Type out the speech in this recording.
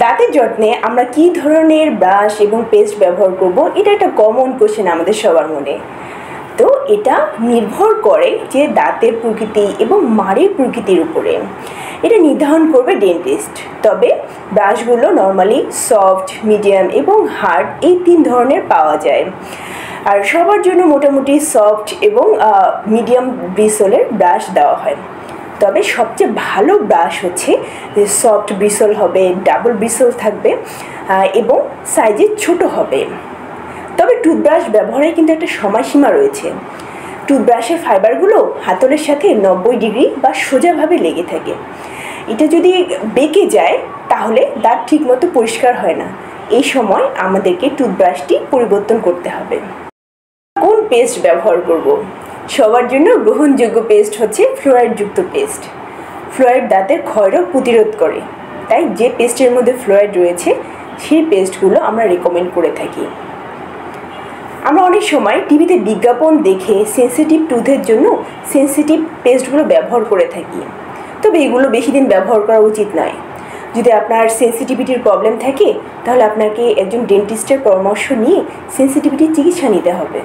দাঁতের যত্নে আমরা কি ধরনের ব্রাশ এবং পেস্ট ব্যবহার করব, এটা একটা কমন কোশ্চেন আমাদের সবার মনে। তো এটা নির্ভর করে যে দাঁতের প্রকৃতি এবং মাড়ির প্রকৃতির উপরে। এটা নির্ধারণ করবে ডেন্টিস্ট। তবে ব্রাশগুলো নর্মালি সফট, মিডিয়াম এবং হার্ড এই 3 ধরনের পাওয়া যায়। আর সবার জন্য মোটামুটি সফট এবং মিডিয়াম ব্রিসলের ব্রাশ দেওয়া হয়। তবে সবচেয়ে ভালো ব্রাশ হচ্ছে যে সফট ব্রিসল হবে, ডাবল ব্রিসল থাকবে এবং সাইজে ছোট হবে। তবে টুথব্রাশ ব্যবহারে কিন্তু একটা সময়সীমা রয়েছে। টুথব্রাশের ফাইবারগুলো হাতলের সাথে 90 ডিগ্রি বা সোজাভাবে লেগে থাকে। এটা যদি বেঁকে যায় তাহলে দাঁত ঠিকমতো পরিষ্কার হয় না। এই সময় আমাদেরকে টুথব্রাশটি পরিবর্তন করতে হবে। কোন পেস্ট ব্যবহার করব? সবার জন্য গ্রহণযোগ্য পেস্ট হচ্ছে ফ্লোরাইডযুক্ত পেস্ট। ফ্লোরাইড দাঁতের ক্ষয়রোগ প্রতিরোধ করে, তাই যে পেস্টের মধ্যে ফ্লোরাইড রয়েছে সেই পেস্টগুলো আমরা রেকমেন্ড করে থাকি। আমরা অনেক সময় টিভিতে বিজ্ঞাপন দেখে সেনসিটিভ টুথের জন্য সেনসিটিভ পেস্টগুলো ব্যবহার করে থাকি। তবে এগুলো বেশি দিন ব্যবহার করা উচিত নয়। যদি আপনার সেনসিটিভিটির প্রবলেম থাকে তাহলে আপনাকে একজন ডেন্টিস্টের পরামর্শ নিয়ে সেনসিটিভিটির চিকিৎসা নিতে হবে।